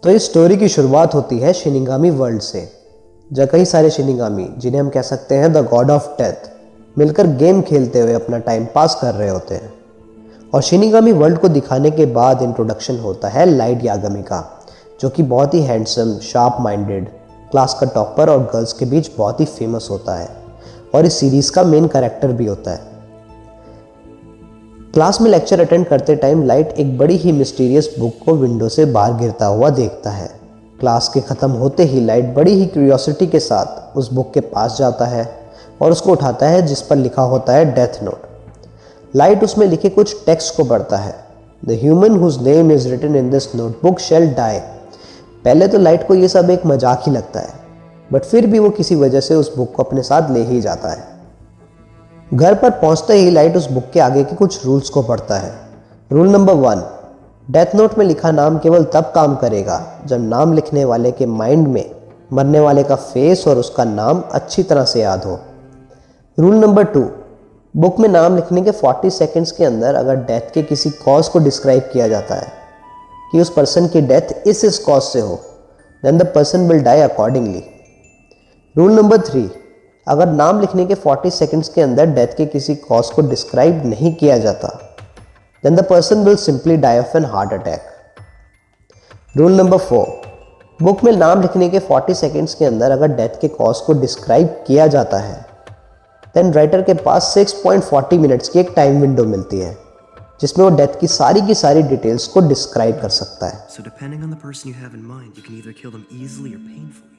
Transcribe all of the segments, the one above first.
तो इस स्टोरी की शुरुआत होती है शिनिगामी वर्ल्ड से, जहाँ कई सारे शिनिगामी, जिन्हें हम कह सकते हैं द गॉड ऑफ डेथ, मिलकर गेम खेलते हुए अपना टाइम पास कर रहे होते हैं। और शिनिगामी वर्ल्ड को दिखाने के बाद इंट्रोडक्शन होता है लाइट यागामी का, जो कि बहुत ही हैंडसम, शार्प माइंडेड, क्लास का टॉपर और गर्ल्स के बीच बहुत ही फेमस होता है और इस सीरीज का मेन कैरेक्टर भी होता है। क्लास में लेक्चर अटेंड करते टाइम लाइट एक बड़ी ही मिस्टीरियस बुक को विंडो से बाहर गिरता हुआ देखता है। क्लास के ख़त्म होते ही लाइट बड़ी ही क्यूरियोसिटी के साथ उस बुक के पास जाता है और उसको उठाता है, जिस पर लिखा होता है डेथ नोट। लाइट उसमें लिखे कुछ टेक्स्ट को पढ़ता है। The human whose name is written in this notebook shall die. पहले तो लाइट को ये सब एक मजाक ही लगता है, बट फिर भी वो किसी वजह से उस बुक को अपने साथ ले ही जाता है। घर पर पहुंचते ही लाइट उस बुक के आगे के कुछ रूल्स को पढ़ता है। रूल नंबर 1, डेथ नोट में लिखा नाम केवल तब काम करेगा जब नाम लिखने वाले के माइंड में मरने वाले का फेस और उसका नाम अच्छी तरह से याद हो। रूल नंबर 2, बुक में नाम लिखने के 40 सेकंड्स के अंदर अगर डेथ के किसी कॉज को डिस्क्राइब किया जाता है कि उस पर्सन की डेथ इस कॉज से हो, then the person will die accordingly. Rule number 3, अगर नाम लिखने के 40 सेकंड्स के अंदर डेथ के किसी कॉज को डिस्क्राइब नहीं किया जाता, then the person will simply die of an heart attack. Rule number 4, book में नाम लिखने के 40 सेकंड्स के अंदर अगर डेथ के कॉज को डिस्क्राइब किया जाता है, देन राइटर के पास 6.40 मिनट्स की एक टाइम विंडो मिलती है, जिसमें वो डेथ की सारी डिटेल्स को डिस्क्राइब कर सकता है। So depending on the person you have in mind, you can either kill them easily or painfully.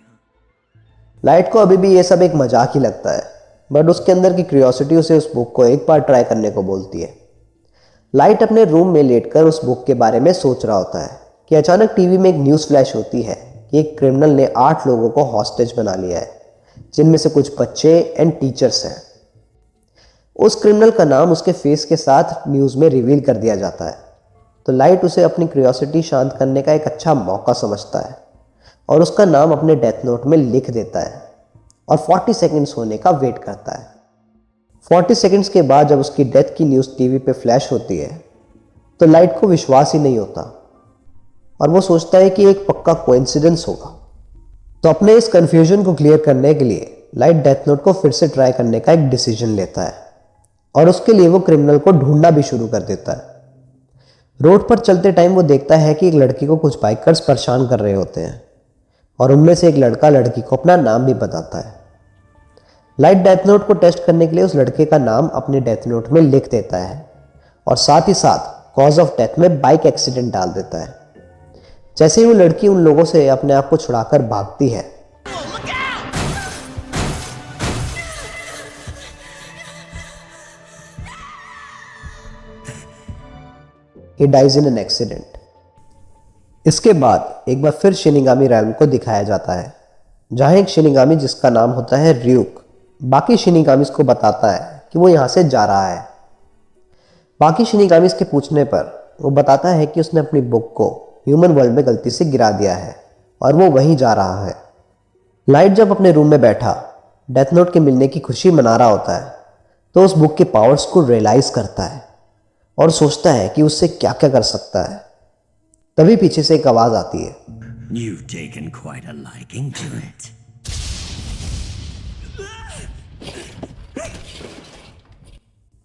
Light को अभी भी ये सब एक मजाक ही लगता है, बट उसके अंदर की क्यूरियोसिटी उसे उस बुक को एक बार ट्राई करने को बोलती है। लाइट अपने रूम में लेटकर उस बुक के बारे में सोच रहा होता है कि अचानक टीवी में एक न्यूज़ फ्लैश होती है कि एक क्रिमिनल ने 8 लोगों को हॉस्टेज बना लिया है, जिनमें से कुछ बच्चे एंड टीचर्स हैं। उस क्रिमिनल का नाम उसके फेस के साथ न्यूज़ में रिवील कर दिया जाता है, तो लाइट उसे अपनी क्यूरियोसिटी शांत करने का एक अच्छा मौका समझता है और उसका नाम अपने डेथ नोट में लिख देता है और 40 सेकंड्स होने का वेट करता है। 40 सेकंड्स के बाद जब उसकी डेथ की न्यूज़ टीवी पे फ्लैश होती है, तो लाइट को विश्वास ही नहीं होता और वो सोचता है कि एक पक्का कोइंसिडेंस होगा। तो अपने इस कन्फ्यूजन को क्लियर करने के लिए लाइट डेथ नोट को फिर से ट्राई करने का एक डिसीजन लेता है और उसके लिए वो क्रिमिनल को ढूंढना भी शुरू कर देता है। रोड पर चलते टाइम वो देखता है कि एक लड़की को कुछ बाइकर्स परेशान कर रहे होते हैं और उनमें से एक लड़का लड़की को अपना नाम भी बताता है। लाइट डेथ नोट को टेस्ट करने के लिए उस लड़के का नाम अपने डेथ नोट में लिख देता है और साथ ही साथ कॉज ऑफ डेथ में बाइक एक्सीडेंट डाल देता है। जैसे ही वो लड़की उन लोगों से अपने आप को छुड़ाकर भागती है, he dies in an accident। इसके बाद एक बार फिर शिनिगामी रैल्म को दिखाया जाता है, जहां एक शिनिगामी जिसका नाम होता है र्यूक बाकी शिनिगामीज को बताता है कि वो यहां से जा रहा है। बाकी शिनिगामीज के पूछने पर वो बताता है कि उसने अपनी बुक को ह्यूमन वर्ल्ड में गलती से गिरा दिया है और वो वहीं जा रहा है। लाइट जब अपने रूम में बैठा डेथ नोट के मिलने की खुशी मना रहा होता है, तो उस बुक के पावर्स को रियलाइज करता है और सोचता है कि उससे क्या क्या कर सकता है। तभी पीछे से एक आवाज आती है, You've taken quite a liking to it.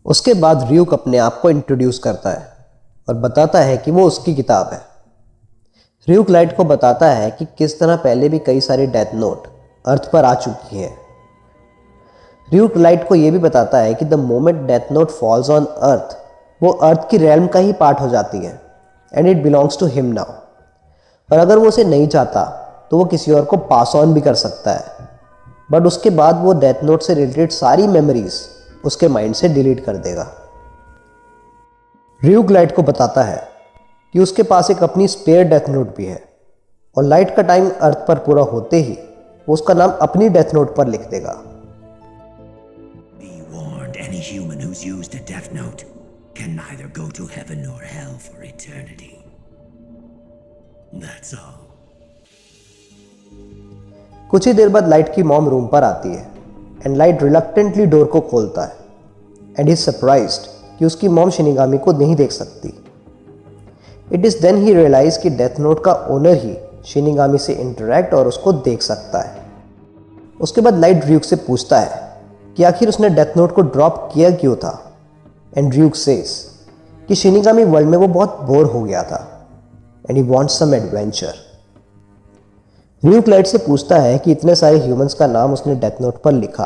उसके बाद र्यूक अपने आप को इंट्रोड्यूस करता है और बताता है कि वो उसकी किताब है। र्यूक लाइट को बताता है कि किस तरह पहले भी कई सारी डेथ नोट अर्थ पर आ चुकी है। र्यूक लाइट को यह भी बताता है कि the moment death note falls on earth, वो अर्थ की रेल्म का ही पार्ट हो जाती है and it belongs to him now. और अगर वो उसे नहीं चाहता तो वो किसी और को पास ऑन भी कर सकता है, बट उसके बाद वो डेथ नोट से रिलेटेड सारी मेमोरीज उसके माइंड से डिलीट कर देगा। र्यूक लाइट को बताता है कि उसके पास एक अपनी स्पेयर डेथ नोट भी है और लाइट का टाइम अर्थ पर पूरा होते ही वो उसका नाम अपनी डेथ नोट पर लिख देगा। Be warned, any human who's used a death note can neither go to heaven nor hell for eternity. That's all. कुछ ही देर बाद लाइट की मॉम रूम पर आती है एंड लाइट रिलक्टेंटली डोर को खोलता है एंड ही सरप्राइज्ड कि उसकी मॉम शिनिगामी को नहीं देख सकती। It is then he realize कि डेथ नोट का ओनर ही शिनिगामी से इंटरेक्ट और उसको देख सकता है। उसके बाद लाइट ड्यूक से पूछता है कि आखिर उसने डेथ नोट को ड्रॉप किया क्यों था। एंड ड्यूक सेज कि शिनिगामी वर्ल्ड में वो बहुत बोर हो गया था and he wants some adventure. Ryuk Light से पूछता है कि इतने सारे ह्यूमंस का नाम उसने डेथ नोट पर लिखा,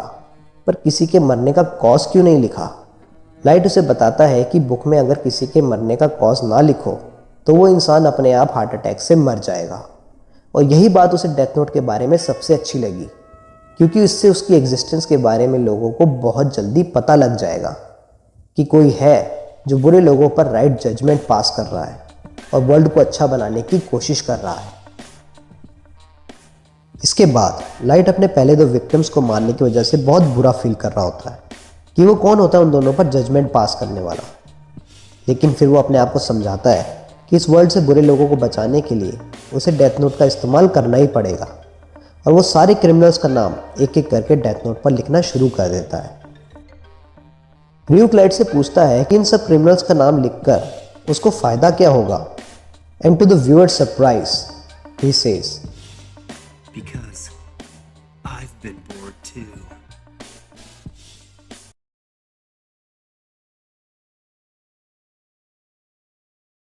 पर किसी के मरने का कॉज क्यों नहीं लिखा। लाइट उसे बताता है कि बुक में अगर किसी के मरने का कॉज ना लिखो तो वो इंसान अपने आप हार्ट अटैक से मर जाएगा। और यही बात उसे डेथ नोट के बारे में सबसे अच्छी लगी, क्योंकि इससे उसकी एग्जिस्टेंस के बारे में लोगों को बहुत जल्दी पता लग जाएगा कि कोई है जो बुरे लोगों पर राइट जजमेंट पास कर रहा है और वर्ल्ड को अच्छा बनाने की कोशिश कर रहा है। इसके बाद लाइट अपने पहले 2 विक्टिम्स को मारने की वजह से बहुत बुरा फील कर रहा होता है कि वो कौन होता है उन दोनों पर जजमेंट पास करने वाला। लेकिन फिर वो अपने आप को समझाता है कि इस वर्ल्ड से बुरे लोगों को बचाने के लिए उसे डेथ नोट का इस्तेमाल करना ही पड़ेगा, और वो सारे क्रिमिनल्स का नाम एक एक करके डेथ नोट पर लिखना शुरू कर देता है। ड्यूक लाइट से पूछता है कि इन सब क्रिमिनल्स का नाम लिखकर उसको फ़ायदा क्या होगा। And to the viewer surprise he says, Because I've been bored too.